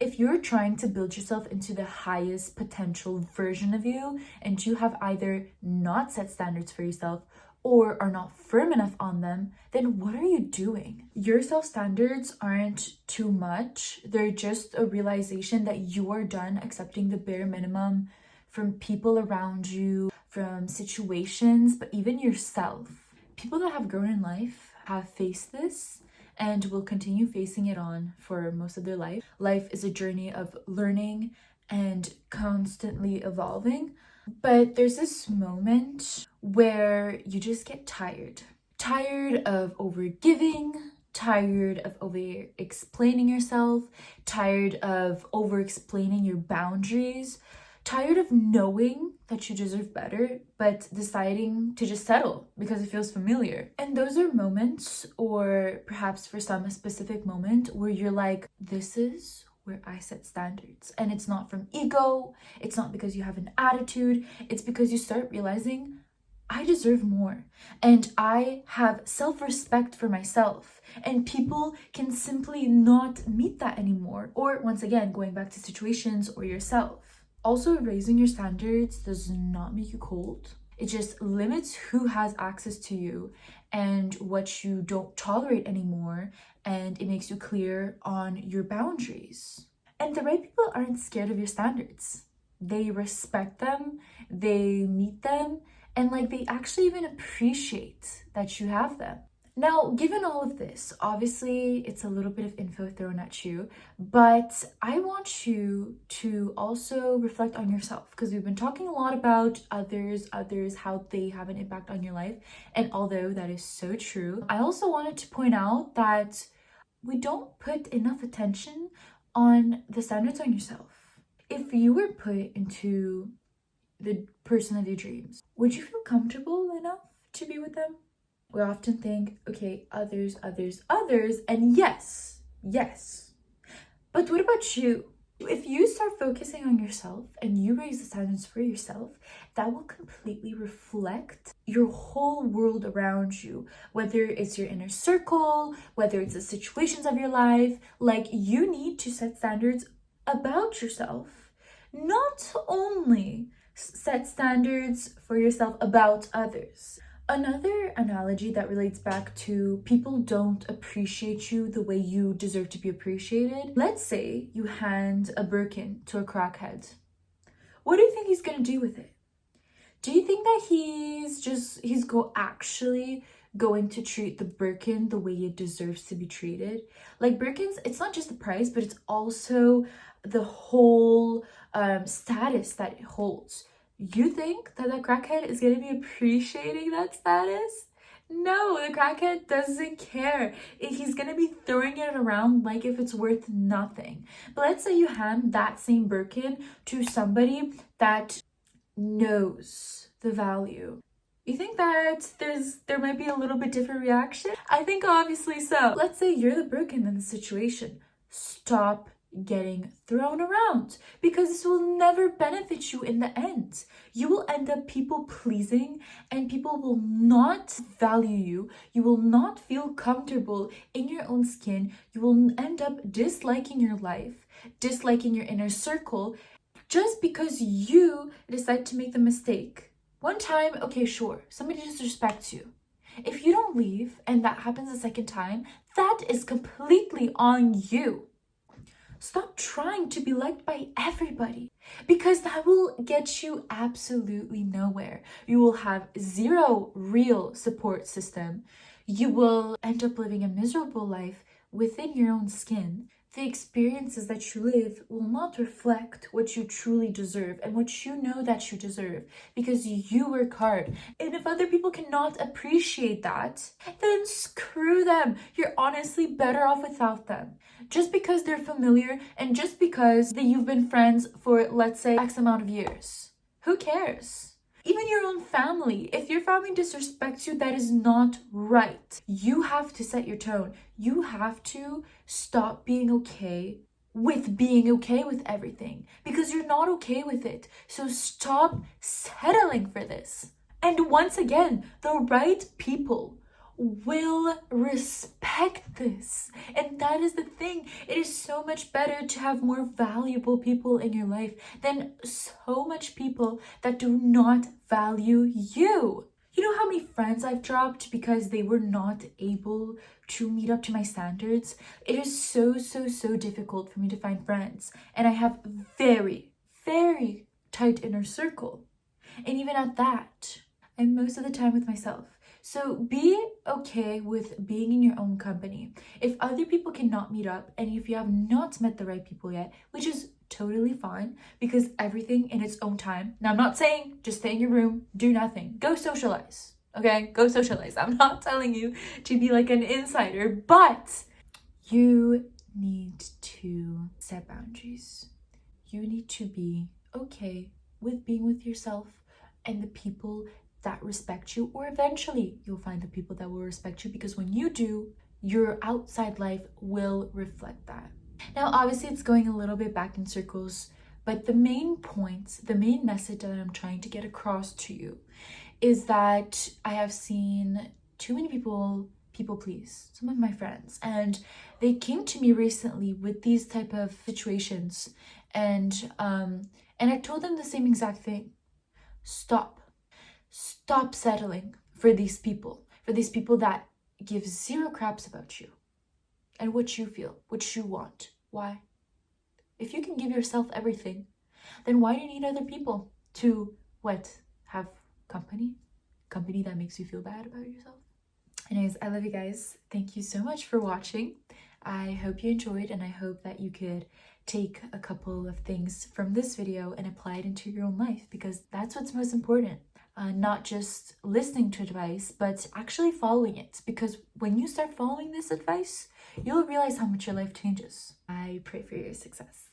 If you're trying to build yourself into the highest potential version of you, and you have either not set standards for yourself or are not firm enough on them, then what are you doing? Your self-standards aren't too much. They're just a realization that you are done accepting the bare minimum from people around you, from situations, but even yourself. People that have grown in life have faced this and will continue facing it on for most of their life. Life is a journey of learning and constantly evolving. But there's this moment where you just get tired. Tired of over-giving, tired of over-explaining yourself, tired of over-explaining your boundaries, tired of knowing that you deserve better, but deciding to just settle because it feels familiar. And those are moments, or perhaps for some a specific moment, where you're like, this is where I set standards. And it's not from ego, it's not because you have an attitude, it's because you start realizing, I deserve more, and I have self-respect for myself, and people can simply not meet that anymore. Or once again, going back to situations or yourself. Also, raising your standards does not make you cold. It just limits who has access to you and what you don't tolerate anymore, and it makes you clear on your boundaries. And the right people aren't scared of your standards. They respect them, they meet them, and they actually even appreciate that you have them. Now, given all of this, obviously it's a little bit of info thrown at you, but I want you to also reflect on yourself, because we've been talking a lot about others, how they have an impact on your life. And although that is so true, I also wanted to point out that we don't put enough attention on the standards on yourself. If you were put into the person of your dreams, would you feel comfortable enough to be with them? We often think, okay, others, and yes. But what about you? If you start focusing on yourself and you raise the standards for yourself, that will completely reflect your whole world around you, whether it's your inner circle, whether it's the situations of your life. You need to set standards about yourself, not only set standards for yourself about others. Another analogy that relates back to people don't appreciate you the way you deserve to be appreciated. Let's say you hand a Birkin to a crackhead. What do you think he's gonna do with it? Do you think that he's actually going to treat the Birkin the way it deserves to be treated? Birkins, it's not just the price, but it's also the whole status that it holds. You think that the crackhead is going to be appreciating that status? No, the crackhead doesn't care. He's going to be throwing it around like if it's worth nothing. But let's say you hand that same Birkin to somebody that knows the value. You think that there might be a little bit different reaction? I think obviously so. Let's say you're the Birkin in the situation. Stop getting thrown around, because this will never benefit you in the end. You will end up people pleasing, and people will not value you. You will not feel comfortable in your own skin. You will end up disliking your life, disliking your inner circle, just because you decide to make the mistake. One time, okay, sure, somebody disrespects you. If you don't leave and that happens a second time, that is completely on you. Stop trying to be liked by everybody, because that will get you absolutely nowhere. You will have zero real support system. You will end up living a miserable life within your own skin. The experiences that you live will not reflect what you truly deserve and what you know that you deserve, because you work hard. And if other people cannot appreciate that, then screw them. You're honestly better off without them. Just because they're familiar and just because you've been friends for, let's say, X amount of years. Who cares? Even your own family. If your family disrespects you, that is not right. You have to set your tone. You have to stop being okay with everything, because you're not okay with it. So stop settling for this. And once again, the right people will respect this. And that is the thing. It is so much better to have more valuable people in your life than so much people that do not value you. You know how many friends I've dropped because they were not able to meet up to my standards? It is so difficult for me to find friends. And I have very tight inner circle. And even at that, I'm most of the time with myself. So be okay with being in your own company. If other people cannot meet up and if you have not met the right people yet, which is totally fine because everything in its own time. Now, I'm not saying just stay in your room, do nothing. Go socialize, okay? Go socialize. I'm not telling you to be like an insider, but you need to set boundaries. You need to be okay with being with yourself and the people that respect you, or eventually you'll find the people that will respect you, because when you do, your outside life will reflect that. Now, obviously it's going a little bit back in circles, but the main point, the main message that I'm trying to get across to you is that I have seen too many people please, some of my friends, and they came to me recently with these type of situations, and I told them the same exact thing. Stop settling for these people that give zero craps about you and what you feel, what you want. Why? If you can give yourself everything, then why do you need other people to have company that makes you feel bad about yourself? Anyways, I love you guys. Thank you so much for watching. I hope you enjoyed, and I hope that you could take a couple of things from this video and apply it into your own life, because that's what's most important. Not just listening to advice, but actually following it. Because when you start following this advice, you'll realize how much your life changes. I pray for your success.